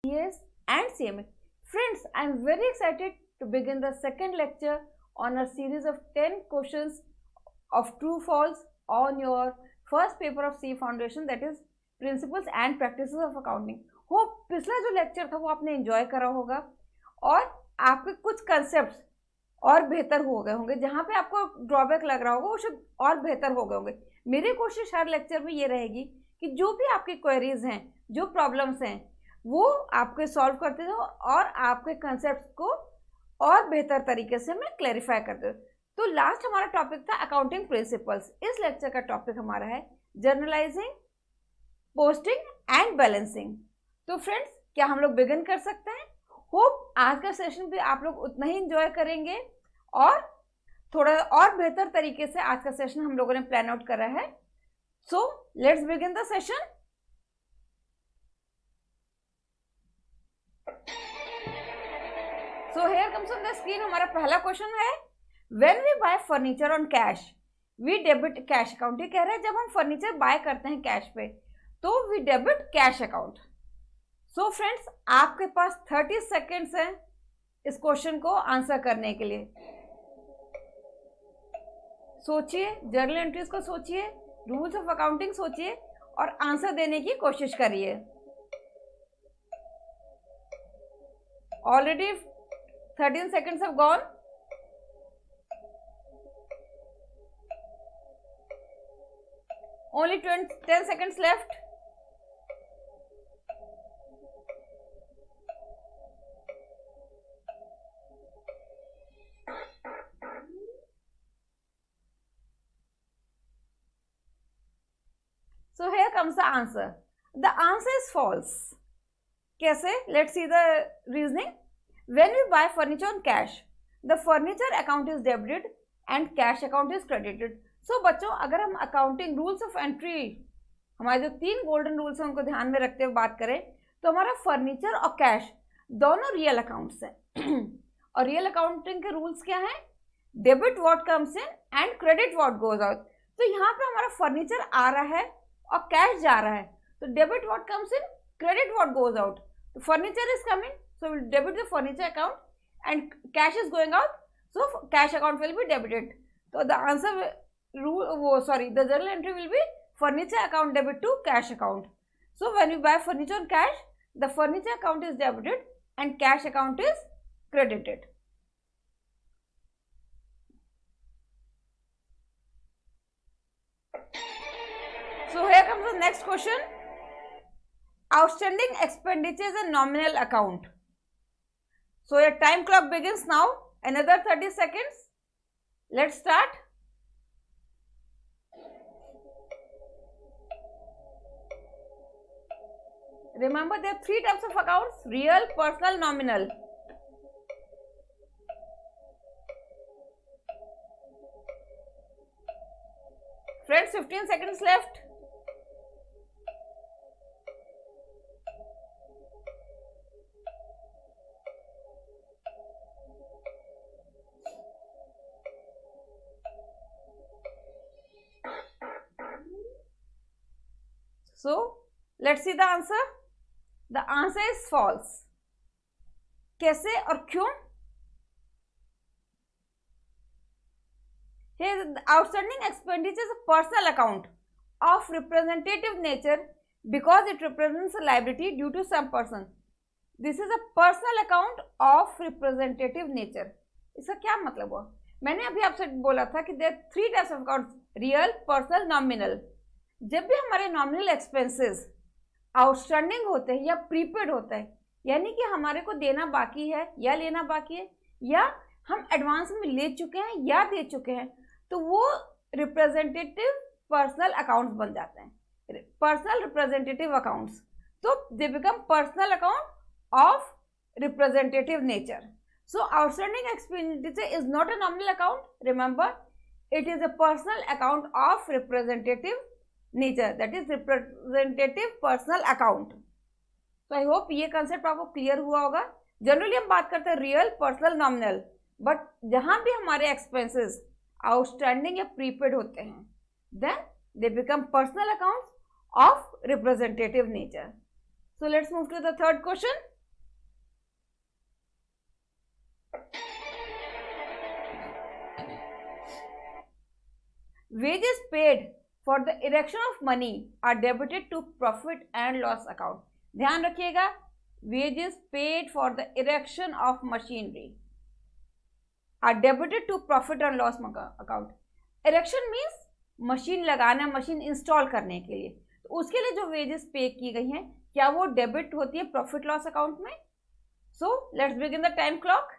CS and CMA. Friends, I am very excited to begin the second lecture on a series of 10 questions of true false on your first paper of CA Foundation, that is Principles and Practices of Accounting. Hope पिछला जो lecture था वो आपने enjoy करा होगा और आपके कुछ कंसेप्ट्स और बेहतर हो गए होंगे, जहाँ पे आपको ड्रॉबैक लग रहा होगा वो शायद और बेहतर हो गए होंगे। मेरी कोशिश हर लेक्चर में ये रहेगी कि जो भी आपकी क्वेरीज हैं, जो प्रॉब्लम्स हैं, वो आपके सॉल्व करते हो और आपके कंसेप्ट को और बेहतर तरीके से मैं क्लैरिफाई करते हो। तो लास्ट हमारा टॉपिक था अकाउंटिंग प्रिंसिपल्स। इस लेक्चर का टॉपिक हमारा है जर्नलाइजिंग, पोस्टिंग एंड बैलेंसिंग। तो फ्रेंड्स, क्या हम लोग बिगिन कर सकते हैं? होप आज का सेशन भी आप लोग उतना ही एंजॉय करेंगे और थोड़ा और बेहतर तरीके से आज का सेशन हम लोगों ने प्लान आउट करा है। So let's begin the session. So here comes on the screen हमारा पहला क्वेश्चन है, when we buy furniture on cash we debit cash account. ये कह रहा है जब हम फर्नीचर बाय करते हैं कैश पे तो we debit cash account. So friends, आपके पास 30 सेकेंड्स हैं इस क्वेश्चन को आंसर करने के लिए। सोचिए, जर्नल एंट्रीज को सोचिए, रूल्स ऑफ अकाउंटिंग सोचिए और आंसर देने की कोशिश करिए। Already 13 seconds have gone. Only 10 seconds left. So here comes the answer. The answer is false. कैसे? Let's see the reasoning. When we buy furniture on cash, the furniture account is debited and cash account is credited. So बच्चों, अगर हम accounting rules of entry, हमारे जो 3 golden rules हैं उनको ध्यान में रखते हुए बात करें तो हमारा फर्नीचर और कैश दोनों रियल अकाउंट्स हैं। और रियल अकाउंटिंग के रूल्स क्या हैं? Debit what comes in and credit what goes out. तो यहाँ पे हमारा फर्नीचर आ रहा है और कैश जा रहा है, तो debit what comes in, credit what goes out. तो furniture is coming, so we'll debit the furniture account and cash is going out, so cash account will be debited. So the answer the journal entry will be furniture account debit to cash account. So when you buy furniture on cash, the furniture account is debited and cash account is credited. So here comes the next question. Outstanding expenditures and nominal account. So your time clock begins now. Another 30 seconds. Let's start. Remember, there are 3 types of accounts: real, personal, nominal. Friends, 15 seconds left. So let's see the answer. The answer is false. कैसे और क्यों? Here the outstanding expenditure is a personal account of representative nature because it represents a liability due to some person. This is a personal account of representative nature. इसका क्या मतलब हुआ? मैंने अभी आपसे बोला था कि there are 3 types of accounts: real, personal, nominal. जब भी हमारे नॉमिनल एक्सपेंसेस आउटस्टैंडिंग होते हैं या प्रीपेड होता है, यानी कि हमारे को देना बाकी है या लेना बाकी है या हम एडवांस में ले चुके हैं या दे चुके हैं, तो वो रिप्रेजेंटेटिव पर्सनल अकाउंट्स बन जाते हैं, पर्सनल रिप्रेजेंटेटिव अकाउंट्स। तो they become personal account of representative nature. So outstanding expenditure is not a nominal account. Remember, it is a personal account of representative nature, that is representative personal account. So I hope ये concept आपको clear हुआ होगा. Generally हम बात करते हैं real, personal, nominal, but जहां भी हमारे एक्सपेंसेस आउटस्टैंडिंग या प्रीपेड होते हैं then they become personal accounts of representative nature. So let's move to the third question. wages paid for the erection of money are debited to profit and loss account. ध्यान रखिएगा, wages paid for the erection of machinery are debited to profit and loss account. erection means machine लगाना, machine install करने के लिए, तो उसके लिए जो वेजेस पे की गई हैं क्या वो डेबिट होती है प्रॉफिट लॉस अकाउंट में? सो let's begin the time clock.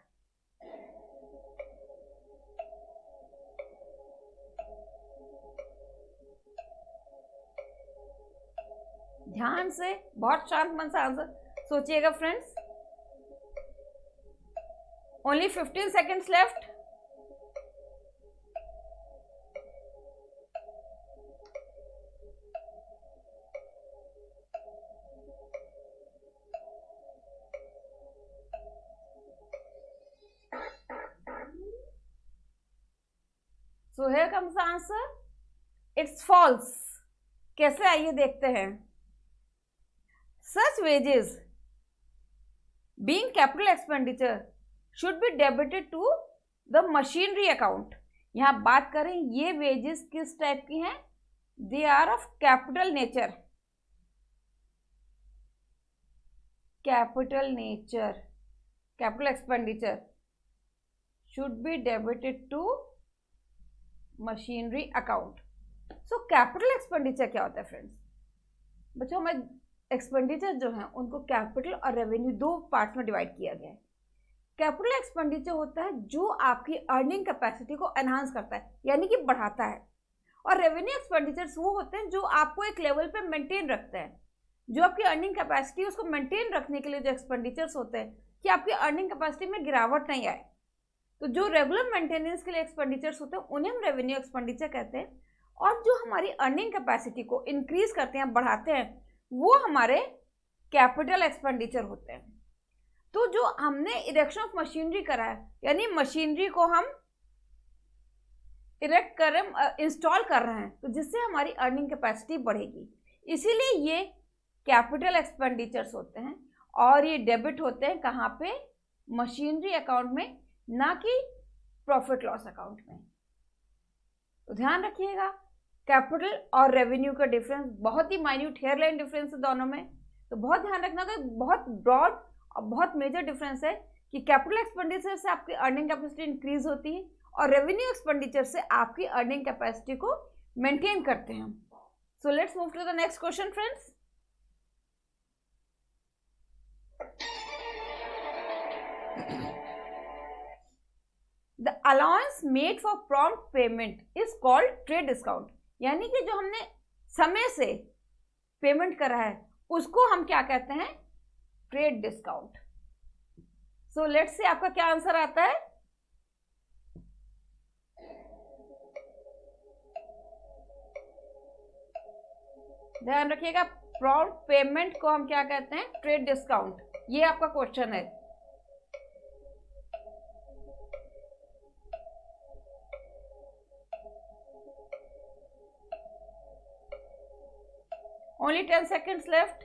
ध्यान से, बहुत शांत मन से आंसर सोचिएगा friends. Only 15 seconds left. So here comes the answer. It's false. कैसे, आइए देखते हैं. Such wages being capital expenditure should be debited to the machinery account. यहाँ बात करें ये wages किस टाइप की हैं? They are of capital nature. Capital nature. Capital expenditure should be debited to machinery account. So capital expenditure क्या होता है फ्रेंड्स? बच्चों में एक्सपेंडिचर जो है उनको कैपिटल और रेवेन्यू दो पार्ट्स में डिवाइड किया गया है. कैपिटल एक्सपेंडिचर होता है जो आपकी अर्निंग कैपेसिटी को एनहांस करता है, यानी कि बढ़ाता है. और रेवेन्यू एक्सपेंडिचर्स वो होते हैं जो आपको एक लेवल पे मेंटेन रखते हैं. जो आपकी अर्निंग कैपेसिटी उसको मेंटेन रखने के लिए जो एक्सपेंडिचर्स होते हैं कि आपकी अर्निंग कैपेसिटी में गिरावट नहीं आए, तो जो रेगुलर मेंटेनेंस के लिए एक्सपेंडिचर्स होते हैं उन्हें हम रेवेन्यू एक्सपेंडिचर कहते हैं. और जो हमारी अर्निंग कैपेसिटी को इंक्रीज करते हैं, बढ़ाते हैं, वो हमारे कैपिटल एक्सपेंडिचर होते हैं. तो जो हमने इरेक्शन ऑफ मशीनरी करा है, यानी मशीनरी को हम इरेक्ट कर रहे हैं, इंस्टॉल कर रहे हैं, तो जिससे हमारी अर्निंग कैपेसिटी बढ़ेगी, इसीलिए ये कैपिटल एक्सपेंडिचर्स होते हैं. और ये डेबिट होते हैं कहाँ पे? मशीनरी अकाउंट में, ना कि प्रॉफिट लॉस अकाउंट में. तो ध्यान रखिएगा, कैपिटल और रेवेन्यू का डिफरेंस बहुत ही माइन्यूट हेयरलाइन डिफरेंस है दोनों में. तो बहुत ध्यान रखना कि बहुत ब्रॉड और बहुत मेजर डिफरेंस है कि कैपिटल एक्सपेंडिचर से आपकी अर्निंग कैपेसिटी इंक्रीज होती है और रेवेन्यू एक्सपेंडिचर से आपकी अर्निंग कैपेसिटी को मेंटेन करते हैं. So let's move to the next question friends. The allowance made for prompt payment is called trade discount. यानी कि जो हमने समय से पेमेंट करा है उसको हम क्या कहते हैं? Trade discount. So let's say आपका क्या आंसर आता है? ध्यान रखिएगा, प्रॉम्प्ट पेमेंट को हम क्या कहते हैं? Trade discount. ये आपका क्वेश्चन है. Only 10 seconds left.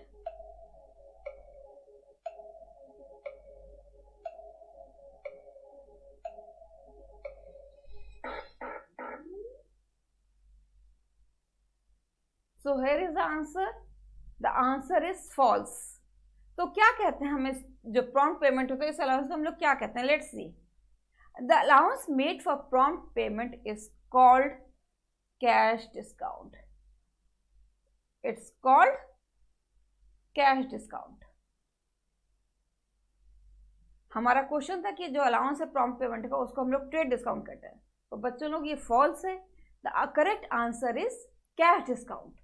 So here is the answer. The answer is false. तो क्या कहते हैं हम इस जो प्रॉम्प्ट पेमेंट होता है इस अलाउंस को हम लोग क्या कहते हैं? Let's see. The allowance made for prompt payment is called cash discount. It's called cash discount. हमारा क्वेश्चन था कि जो अलाउंस है प्रॉम्प्ट पेमेंट का उसको हम लोग ट्रेड डिस्काउंट कहते हैं. तो बच्चों लोग ये फॉल्स है. The correct answer is cash discount.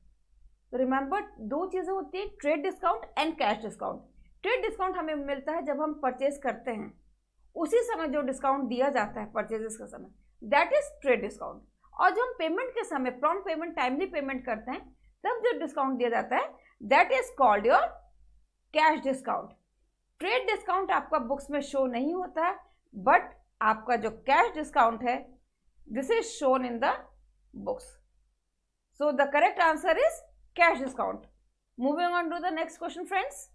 तो रिमेंबर, दो चीजें होती है, trade discount and cash discount. Trade discount हमें मिलता है जब हम परचेज करते हैं, उसी समय जो डिस्काउंट दिया जाता है परचेजेस के समय, दैट इज ट्रेड डिस्काउंट. और जो हम पेमेंट के समय प्रॉम्प्ट पेमेंट, टाइमली पेमेंट करते हैं, तब जो डिस्काउंट दिया जाता है that is called your cash discount. Trade discount आपका बुक्स में शो नहीं होता है, बट आपका जो कैश डिस्काउंट है this is shown in the books. So the correct answer is cash discount. Moving on to the next question friends.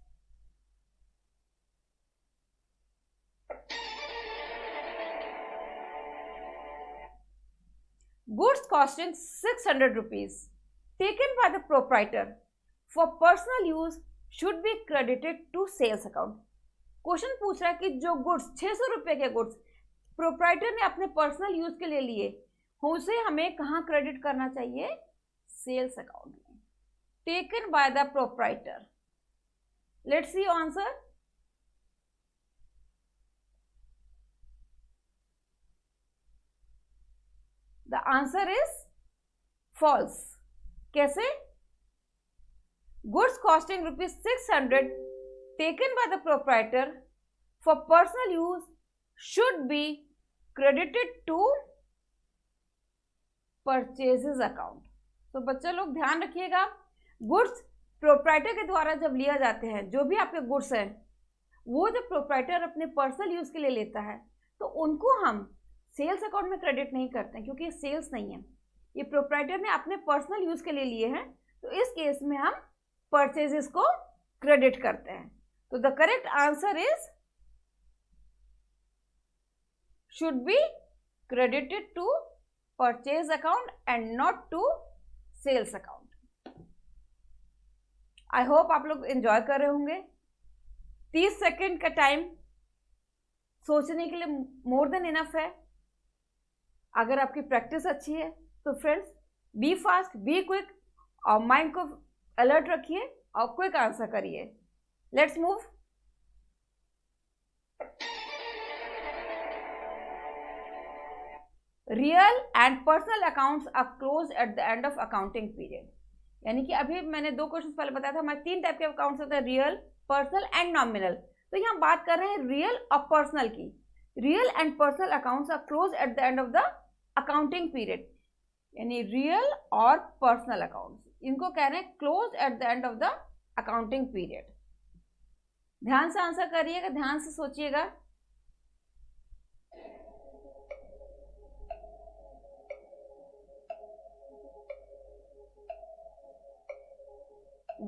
Goods costing 600 rupees taken by the proprietor for personal use should be credited to sales account. Question पूछ रहा है कि जो goods 600 रुपए के goods proprietor ने अपने personal use के लिए लिए, उसे हमें कहाँ क्रेडिट करना चाहिए? सेल्स अकाउंट में। Taken by the proprietor. Let's see answer. The answer is false. कैसे? Goods costing ₹600 taken by the proprietor for personal use should be credited to purchases account। तो बच्चे लोग ध्यान रखिएगा, गुड्स प्रोप्राइटर के द्वारा जब लिया जाते हैं, जो भी आपके गुड्स हैं वो जब प्रोप्राइटर अपने पर्सनल यूज के लिए लेता है तो उनको हम सेल्स अकाउंट में क्रेडिट नहीं करते हैं, क्योंकि ये सेल्स नहीं है, ये प्रोप्राइटर ने अपने पर्सनल यूज के लिए लिए हैं। तो इस केस में हम परचेजेस को क्रेडिट करते हैं। तो the correct answer is should be credited to purchase account and not to sales account. I hope आप लोग एंजॉय कर रहे होंगे। 30 सेकेंड का टाइम सोचने के लिए मोर देन इनफ है। अगर आपकी प्रैक्टिस अच्छी है तो friends be fast, be quick और माइंड को अलर्ट रखिए और क्विक आंसर करिए। Let's move. Real and personal accounts are close at the end of accounting period. यानी कि अभी मैंने 2 क्वेश्चन पहले बताया था, हमारे 3 टाइप के अकाउंट्स होते हैं, रियल, पर्सनल एंड नॉमिनल। तो यहाँ बात कर रहे हैं रियल और पर्सनल की। Real and personal accounts are close at the end of the accounting period, यानी रियल और पर्सनल अकाउंट्स, इनको कह रहे हैं close at the end of the accounting period. ध्यान से आंसर करिएगा, ध्यान से सोचिएगा।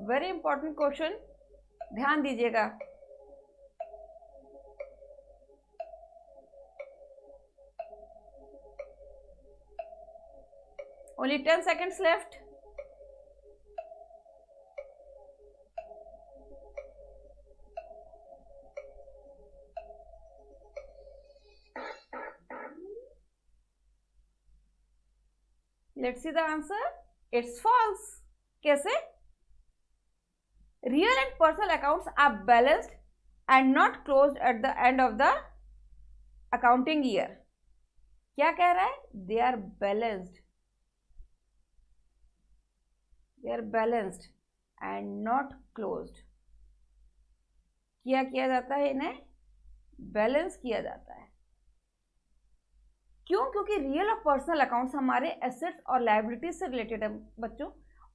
वेरी इंपॉर्टेंट क्वेश्चन, ध्यान दीजिएगा। Only 10 seconds left. Let's see the answer. It's false. कैसे? Real and personal accounts are balanced and not closed at the end of the accounting year. क्या कह रहा है? They are balanced. They are balanced and not closed. क्या किया जाता है? इन्हें बैलेंस किया जाता है। क्यों? क्योंकि रियल और पर्सनल अकाउंट्स हमारे एसेट्स और लायबिलिटीज से रिलेटेड है बच्चों,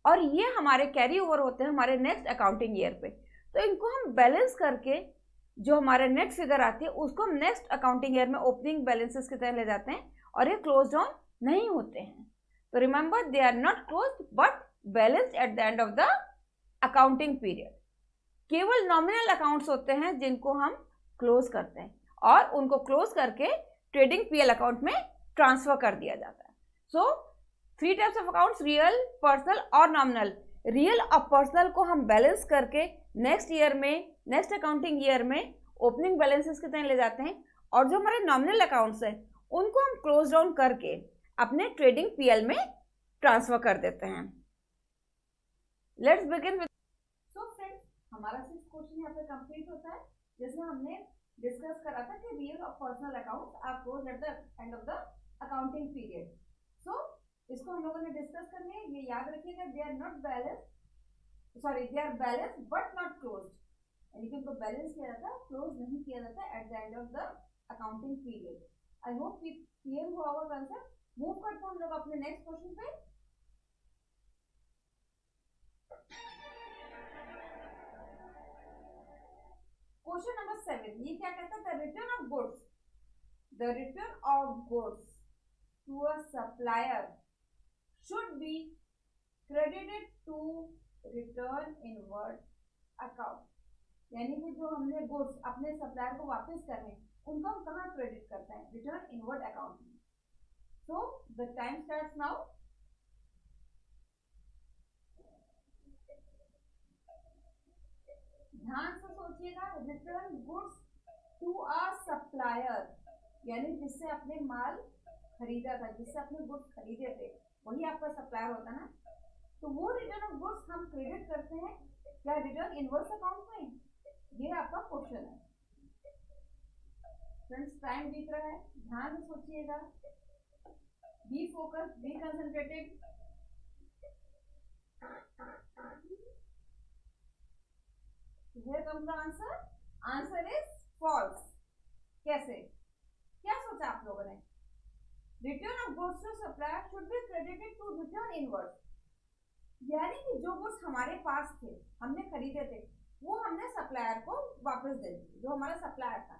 और ये हमारे कैरी ओवर होते हैं हमारे नेक्स्ट अकाउंटिंग ईयर पे। तो इनको हम बैलेंस करके जो हमारे नेट फिगर आती है उसको हम नेक्स्ट अकाउंटिंग ईयर में ओपनिंग बैलेंसेस की तरह ले जाते हैं, और ये क्लोज डाउन नहीं होते हैं। तो remember, they are not close but balanced at the end of the accounting period. केवल नॉमिनल अकाउंट्स होते हैं जिनको हम क्लोज करते हैं, और उनको क्लोज करके ट्रेडिंग पीएल अकाउंट में ट्रांसफर कर दिया जाता है। सो 3 types of accounts, real, personal और नॉमिनल। रियल और पर्सनल को हम बैलेंस करके नेक्स्ट ईयर में, नेक्स्ट अकाउंटिंग ईयर में ओपनिंग बैलेंसेस की तरह ले जाते हैं, और जो हमारे नॉमिनल अकाउंट्स हैं उनको हम क्लोज डाउन करके अपने ट्रेडिंग पीएल में ट्रांसफर कर देते हैं। Let's begin with. So friends, हमारा 6 क्वेश्चन यहाँ पे कंप्लीट होता है, जिसमें हमने डिस्कस करा था कि रियल और personal accounts are close at the end of the accounting period. So इसको हम लोगों ने डिस्कस करनी है। ये याद रखिएगा, they are not balance, sorry they are balance but not closed, यानी कि उनको बैलेंस किया जाता है, क्लोज नहीं किया जाता at the end of the accounting period. I hope कि क्लियर हुआ होगा कंसेप्ट। मूव करते हैं हम लोग अपने नेक्स्ट क्वेश्चन पे। क्वेश्चन नंबर 7, ये क्या कहता है? The return of goods, the return of goods to a supplier should be credited to return inward account। यानी कि जो हमने गुड्स अपने सप्लायर को वापस करने, उनको हम कहाँ क्रेडिट करते हैं? रिटर्न इनवर्ड अकाउंट में। So the time starts now. ध्यान से सोचिएगा, return goods to a supplier, यानी जिससे आपने माल खरीदा था, जिससे आपने गुड्स खरीदे थे, वही आपका सप्लायर होता ना। तो वो रिटर्न ऑफ गुड्स हम क्रेडिट करते हैं क्या रिटर्न इनवर्स अकाउंट में? ये आपका क्वेश्चन है। फ्रेंड्स टाइम बीत रहा है, ध्यान से सोचिएगा, be focus, be concentrated. Here comes the answer. Answer is false. कैसे? क्या सोचा आप लोगों ने? Return of goods to supplier should be credited to return inwards. यानी कि जो गुड्स हमारे पास थे, हमने खरीदे थे, वो हमने सप्लायर को वापस दे दिए। जो हमारा सप्लायर था,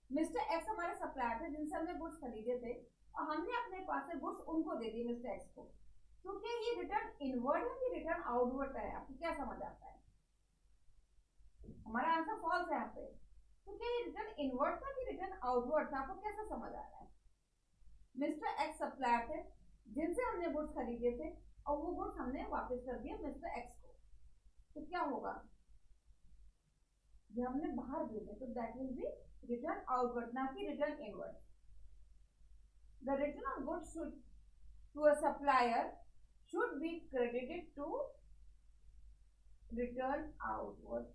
मिस्टर एक्स हमारे सप्लायर थे जिनसे हमने गुड्स खरीदे थे, और हमने अपने पास से गुड्स उनको दे दिए मिस्टर एक्स को। तो क्या ये रिटर्न इनवर्ड है कि रिटर्न आउटवर्ड है? आपको क्या समझ आता है? हमारा आंसर फॉल्स है यहाँ पे। तो क्या ये रिटर्न इनवर्ड था कि रिटर्न आउटवर्ड था? आपको कैसे समझ आ रहा है? मिस्टर एक्स सप्लायर थे जिनसे हमने गुड्स खरीदे थे, और वो गुड्स हमने वापस कर दिया मिस्टर एक्स को। तो क्या होगा? जब हमने बाहर भेजे तो that will be return outward, ना कि return inward. The return of goods should to a supplier should be credited to return outward.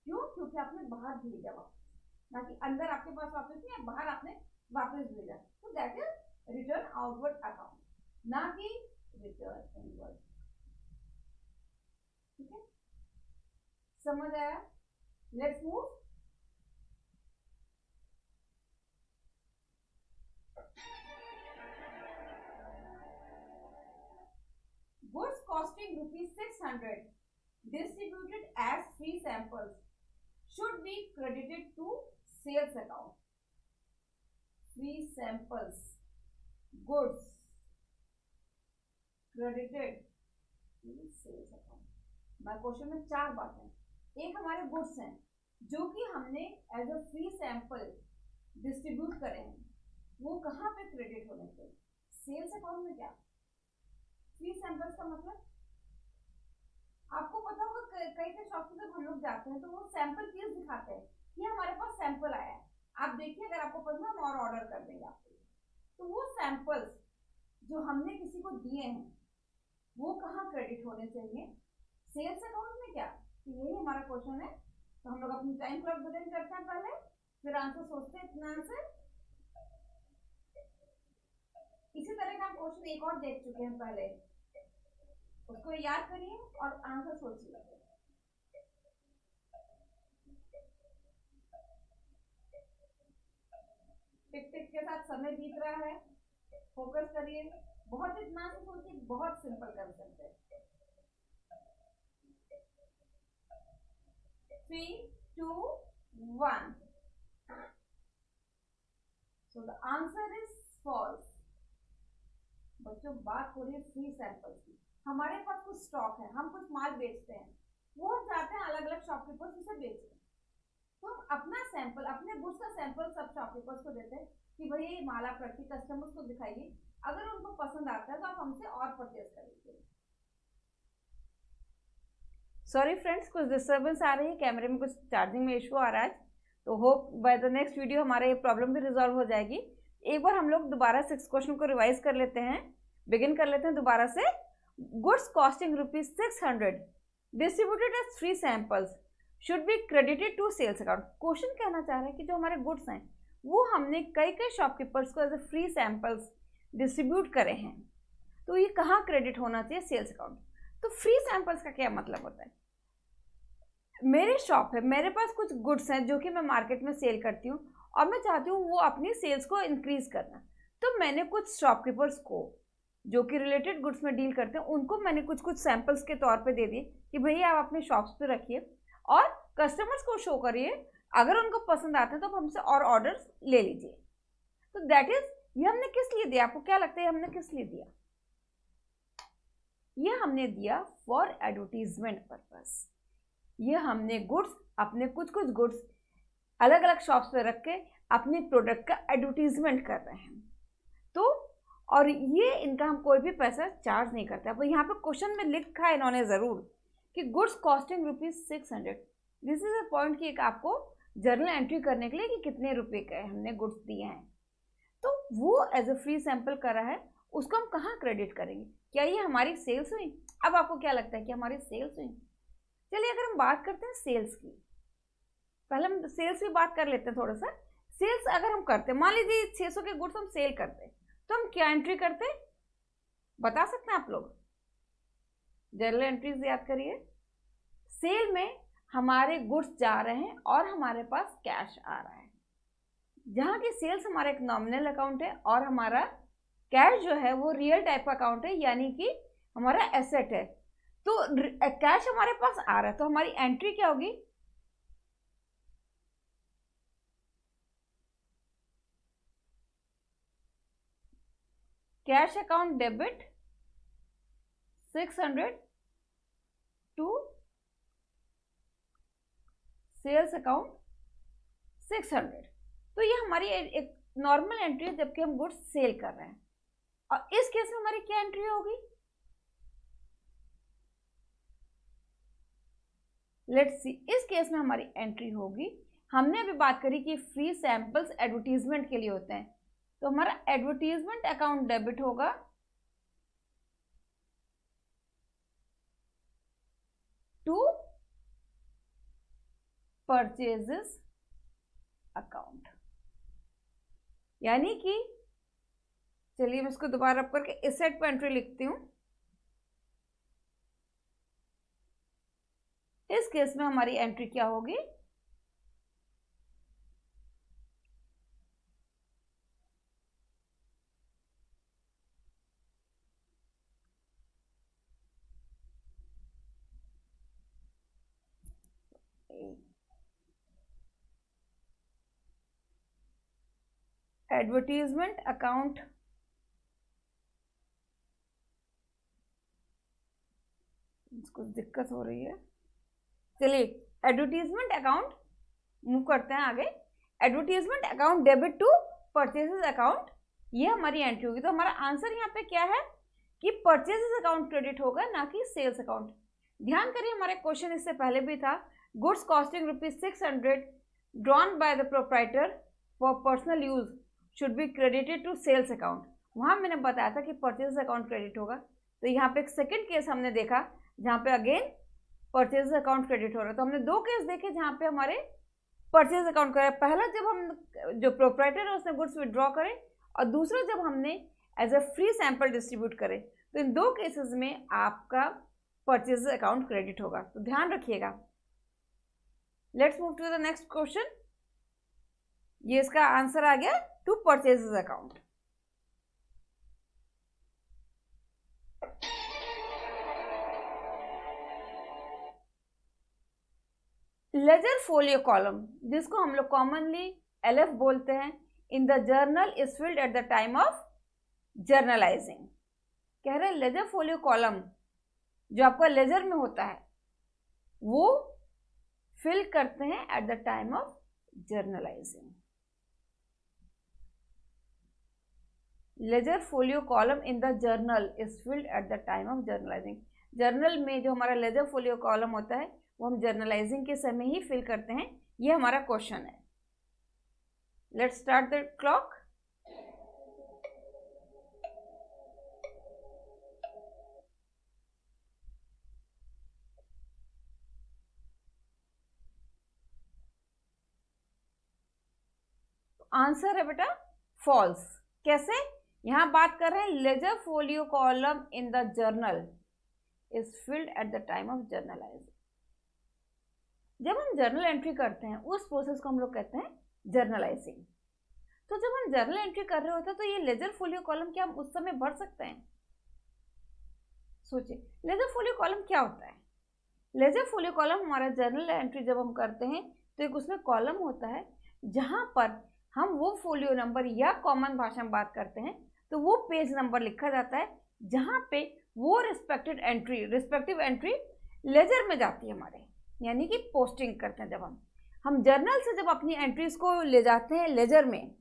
क्यों? क्योंकि आपने बाहर भेजा वापस, ना कि अंदर आपके पास वापस नहीं, बाहर आपने वापस भेजा। तो that is return outward account, ना कि रिटर्न इनवर्ड। ठीक है, समझ आया? Let's move. Goods costing ₹600 distributed as free samples should be credited to sales account. Free samples, goods credited to sales account. My question में 4 बातें। एक हमारे गुड्स हैं जो कि हमने as a free sample distribute करे हैं, वो कहाँ पे क्रेडिट होने चाहिए? सेल्स अकाउंट में। क्या फ्री सैंपल्स का मतलब? आपको पता होगा कई शॉप पे जब हम लोग जाते हैं तो वो सैंपल पीस दिखाते हैं कि हमारे पास सैंपल आया है, आप देखिए, अगर आपको पसंद है हम और ऑर्डर कर देंगे आपको। तो वो सैंपल्स जो हमने किसी को दिए हैं वो कहाँ क्रेडिट होने चाहिए? सेल्स अकाउंट में। क्या? तो यही हमारा क्वेश्चन है। तो हम लोग अपनी टाइम क्लॉक बदल करते हैं पहले, फिर आंसर सोचते हैं। इतना आंसर इसी तरह का हम क्वेश्चन एक और देख चुके हैं पहले, उसको याद करिए और आंसर सोचिए। टिक टिक के साथ समय बीत रहा है, फोकस करिए। बहुत इतना से सोचिए, बहुत सिंपल कंसेप्ट है। 3, 2, 1। So the answer is false. बच्चों बात हो रही है फ्री सैंपल्स की। हमारे पास कुछ स्टॉक है, हम कुछ माल बेचते हैं, वो चाहते हैं अलग अलग शॉपकीपर्स उसे बेचें। तो हम अपना सैंपल, अपने गुड्स का सैंपल सब शॉपकीपर्स को देते हैं कि भैया ये माल आप रखिए, कस्टमर्स को दिखाइए, अगर उनको पसंद आता है तो आप हमसे और परचेज कर लीजिए। सॉरी फ्रेंड्स, कुछ डिस्टर्बेंस आ रही है, कैमरे में कुछ चार्जिंग में इशू आ रहा है, तो hope by the next video हमारा ये प्रॉब्लम भी रिजॉल्व हो जाएगी। एक बार हम लोग दोबारा से इस क्वेश्चन को रिवाइज कर लेते हैं, बिगिन कर लेते हैं दोबारा से। Goods costing ₹600 distributed as free samples should be credited to sales account. Question कहना चाह रहा है कि जो हमारे गुड्स हैं वो हमने कई शॉपकीपर्स को as a free samples distribute करे हैं, तो ये कहाँ क्रेडिट होना चाहिए? Sales account. तो फ्री सैंपल्स का क्या मतलब होता है? मेरी शॉप है, मेरे पास कुछ गुड्स हैं जो कि मैं मार्केट में सेल करती हूँ और मैं चाहती हूँ वो अपनी सेल्स को इंक्रीज करना। तो मैंने कुछ शॉपकीपर्स को जो कि रिलेटेड गुड्स में डील करते हैं उनको मैंने कुछ सैंपल्स के तौर पे दे दिए कि भैया आप अपने शॉप्स पे रखिए और कस्टमर्स को शो करिए, अगर उनको पसंद आते हैं तो हमसे और ऑर्डर्स ले लीजिए। तो दैट इज, ये हमने किस लिए दिया? आपको क्या लगता है हमने किस लिए दिया? ये हमने दिया फॉर एडवर्टीजमेंट पर्पस। ये हमने गुड्स, अपने कुछ गुड्स अलग अलग शॉप्स पे रख के अपने प्रोडक्ट का एडवर्टीजमेंट कर रहे हैं। तो और ये इनका हम कोई भी पैसा चार्ज नहीं करते। अब यहाँ पे क्वेश्चन में लिखा है इन्होंने ज़रूर कि goods costing ₹600। This is a point कि एक आपको जर्नल एंट्री करने के लिए कि कितने रुपए के हमने गुड्स दिए हैं, तो वो एज अ फ्री सैंपल करा है, उसको हम कहाँ क्रेडिट करेंगे? क्या ये हमारी सेल्स हुई? अब आपको क्या लगता है कि हमारी सेल्स हुई? चलिए अगर हम बात करते हैं सेल्स की, पहले हम सेल्स की बात कर लेते हैं थोड़ा सा। सेल्स अगर हम करते हैं, मान लीजिए 600 के गुड्स हम सेल करते हैं, तो हम क्या एंट्री करते हैं बता सकते हैं आप लोग? जर्नल एंट्रीज याद करिए। सेल में हमारे गुड्स जा रहे हैं और हमारे पास कैश आ रहा है। जहाँ की सेल्स हमारा एक नॉमिनल अकाउंट है और हमारा कैश जो है वो रियल टाइप का अकाउंट है, यानी कि हमारा एसेट है। तो कैश हमारे पास आ रहा है, तो हमारी एंट्री क्या होगी? Cash account debit 600 to sales account 600। तो ये हमारी एक नॉर्मल एंट्री है जबकि हम गुड्स सेल कर रहे हैं। और इस केस में हमारी क्या एंट्री होगी? लेट्स सी, इस केस में हमारी एंट्री होगी, हमने अभी बात करी कि फ्री सैंपल्स एडवर्टीजमेंट के लिए होते हैं, तो हमारा एडवर्टीजमेंट अकाउंट डेबिट होगा टू परचेजेस अकाउंट। यानी कि चलिए मैं इसको दोबारा अप करके इस साइड पर एंट्री लिखती हूं। इस केस में हमारी एंट्री क्या होगी? एडवर्टीजमेंट अकाउंट कुछ दिक्कत हो रही है, चलिए एडवर्टीजमेंट अकाउंट मूव करते हैं आगे। Advertisement account debit to purchases account, ये हमारी एंट्री होगी। तो हमारा आंसर यहाँ पे क्या है कि परचेजेस अकाउंट क्रेडिट होगा, ना कि सेल्स अकाउंट। ध्यान करिए हमारे क्वेश्चन इससे पहले भी था, goods costing ₹600 drawn by the proprietor for personal use should be credited to sales account. वहाँ मैंने बताया था कि परचेज अकाउंट क्रेडिट होगा। तो यहाँ पे एक सेकंड केस हमने देखा जहाँ पे अगेन परचेज अकाउंट क्रेडिट हो रहा है। तो हमने दो केस देखे जहाँ पे हमारे परचेज अकाउंट कराया। पहला जब हम जो प्रोप्राइटर है उसने गुड्स विड्रॉ करे, और दूसरा जब हमने as a free sample distribute करे। तो इन दो केसेस में आपका परचेज अकाउंट क्रेडिट होगा, तो ध्यान रखिएगा। Let's move to the next question. ये इसका आंसर आ गया to purchases account. Ledger folio column, जिसको हम लोग कॉमनली LF बोलते हैं, in the journal is filled at the time of journalizing. कह रहे हैं लेजर फोलियो कॉलम जो आपका लेजर में होता है वो फिल करते हैं eight the time of journalising. Laser folio column in the journal is filled at the time of journalising. Journal में जो हमारा लेजर फोलियो कॉलम होता है वो हम जर्नलाइजिंग के समय ही फिल करते हैं। ये हमारा क्वेश्चन है। Let's start the clock. Answer है बेटा फॉल्स। कैसे? यहां बात कर रहे हैं laser folio column in the journal is filled at the time of journalising. जब हम जर्नल एंट्री करते हैं उस प्रोसेस को हम लोग कहते हैं जर्नलाइजिंग। तो जब हम जर्नल एंट्री कर रहे होते हैं तो ये लेजर फोलियो कॉलम क्या हम उस समय भर सकते हैं? सोचिए लेजर फोलियो कॉलम क्या होता है। लेजर फोलियो कॉलम हमारा जर्नल एंट्री जब हम करते हैं तो एक उसमें कॉलम होता है जहां पर हम वो फोलियो नंबर, या कॉमन भाषा में बात करते हैं तो वो पेज नंबर लिखा जाता है जहां पे वो रिस्पेक्टिव एंट्री लेजर में जाती है हमारे, यानी कि पोस्टिंग करते हैं। जब हम जर्नल से जब अपनी एंट्रीज को ले जाते हैं लेजर में,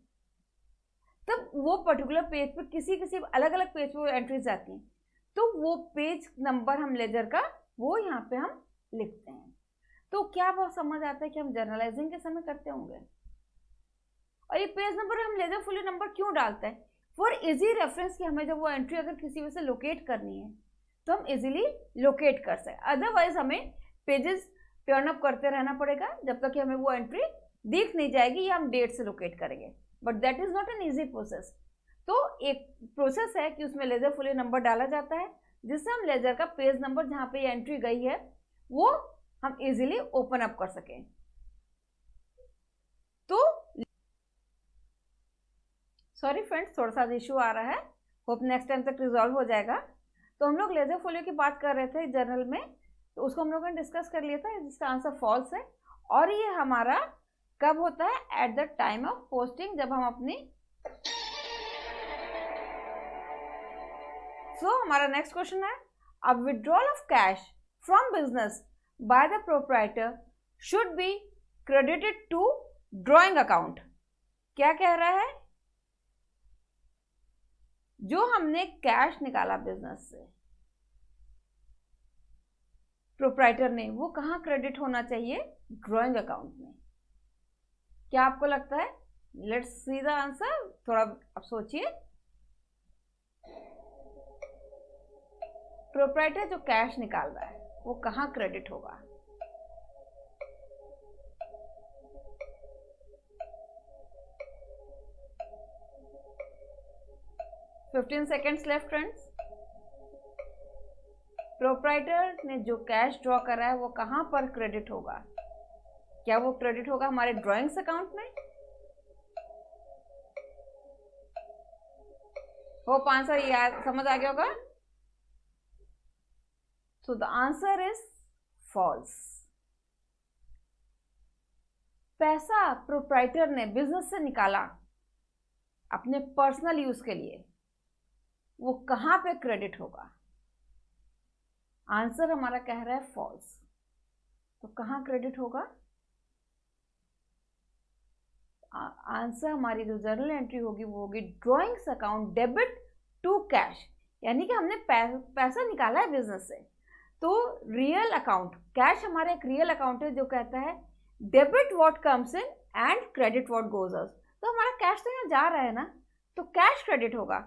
तब वो पर्टिकुलर पेज पर किसी किसी अलग अलग पेज पर एंट्रीज आती हैं, तो वो पेज नंबर हम लेजर का वो यहाँ पे हम लिखते हैं। तो क्या बहुत समझ आता है कि हम जर्नलाइजिंग के समय करते होंगे। और ये पेज नंबर हम लेजर फुली नंबर क्यों डालते हैं? फॉर इजी रेफरेंस कि हमें जब वो एंट्री अगर किसी वजह से लोकेट करनी है तो हम इजीली लोकेट कर सकें। अदरवाइज हमें पेजेस टर्न अप करते रहना पड़ेगा जब तक कि हमें वो एंट्री दिख नहीं जाएगी या हम डेट से लोकेट करेंगे, but that is not an easy process. तो एक प्रोसेस है कि उसमें लेजर फुली नंबर डाला जाता है जिससे हम लेजर का पेज नंबर जहाँ पे ये एंट्री गई है वो हम इजीली ओपन अप कर सकें। तो सॉरी फ्रेंड्स, थोड़ा सा इशू आ रहा है, होप नेक्स्ट टाइम तक रिजॉल्व हो जाएगा। तो हम लोग लेजर फोलियो की बात कर रहे थे जर्नल में, तो उसको हम लोगों ने डिस्कस कर लिया था जिसका आंसर फॉल्स है। और ये हमारा कब होता है? At the time of posting, जब हम अपनी हमारा नेक्स्ट क्वेश्चन है, a withdrawal of cash from business by the proprietor should be credited to drawing account. क्या कह रहा है? जो हमने कैश निकाला बिजनेस से प्रोप्राइटर ने, वो कहाँ क्रेडिट होना चाहिए? ड्रॉइंग अकाउंट में। क्या आपको लगता है? Let's see the answer. थोड़ा अब सोचिए, प्रोप्राइटर जो कैश निकाल रहा है वो कहाँ क्रेडिट होगा? Fifteen seconds left friends. Proprietor ने जो कैश ड्रॉ करा है वो कहाँ पर क्रेडिट होगा? क्या वो क्रेडिट होगा हमारे ड्रॉइंग्स अकाउंट में? होप आंसर याद समझ आ गया होगा। So the answer is false. पैसा प्रोप्राइटर ने बिजनेस से निकाला अपने पर्सनल यूज के लिए, वो कहां पे क्रेडिट होगा? आंसर हमारा कह रहा है फॉल्स। तो कहां क्रेडिट होगा? आंसर हमारी जो जर्नल एंट्री होगी वो होगी drawings account debit to cash, यानी कि हमने पैसा निकाला है बिजनेस से। तो रियल अकाउंट, कैश हमारा एक रियल अकाउंट है जो कहता है debit what comes in and credit what goes out. तो हमारा कैश तो यहाँ जा रहा है ना, तो कैश क्रेडिट होगा।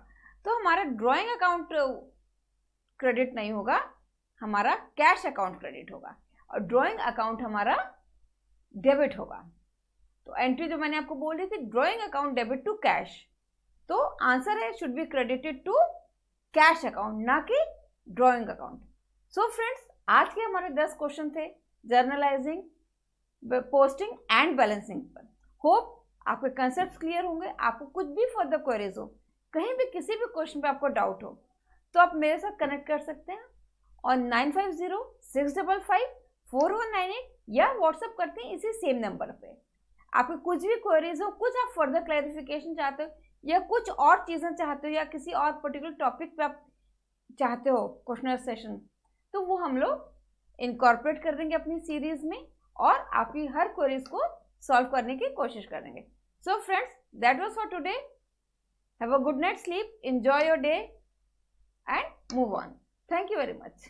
तो हमारा ड्रॉइंग अकाउंट क्रेडिट नहीं होगा, हमारा कैश अकाउंट क्रेडिट होगा और ड्रॉइंग अकाउंट हमारा डेबिट होगा। तो एंट्री जो मैंने आपको बोली थी drawing account debit to cash, तो आंसर है should be credited to cash account, ना कि ड्रॉइंग अकाउंट। सो फ्रेंड्स, आज के हमारे 10 क्वेश्चन थे जर्नलाइजिंग, पोस्टिंग एंड बैलेंसिंग पर। होप आपके कंसेप्ट क्लियर होंगे। आपको कुछ भी फर्दर क्वेरीज हो, कहीं भी किसी भी क्वेश्चन पे आपको डाउट हो, तो आप मेरे साथ कनेक्ट कर सकते हैं और 9506554198 या व्हाट्सएप करते हैं इसी सेम नंबर पे। आपके कुछ भी क्वेरीज हो, कुछ आप फर्दर क्लैरिफिकेशन चाहते हो या कुछ और चीज़ें चाहते हो या किसी और पर्टिकुलर टॉपिक पे आप चाहते हो क्वेश्चन सेशन, तो वो हम लोग इनकॉर्पोरेट कर देंगे अपनी सीरीज में और आपकी हर क्वेरीज को सॉल्व करने की कोशिश करेंगे। So friends, that was for today. Have a good night sleep, enjoy your day and move on. Thank you very much.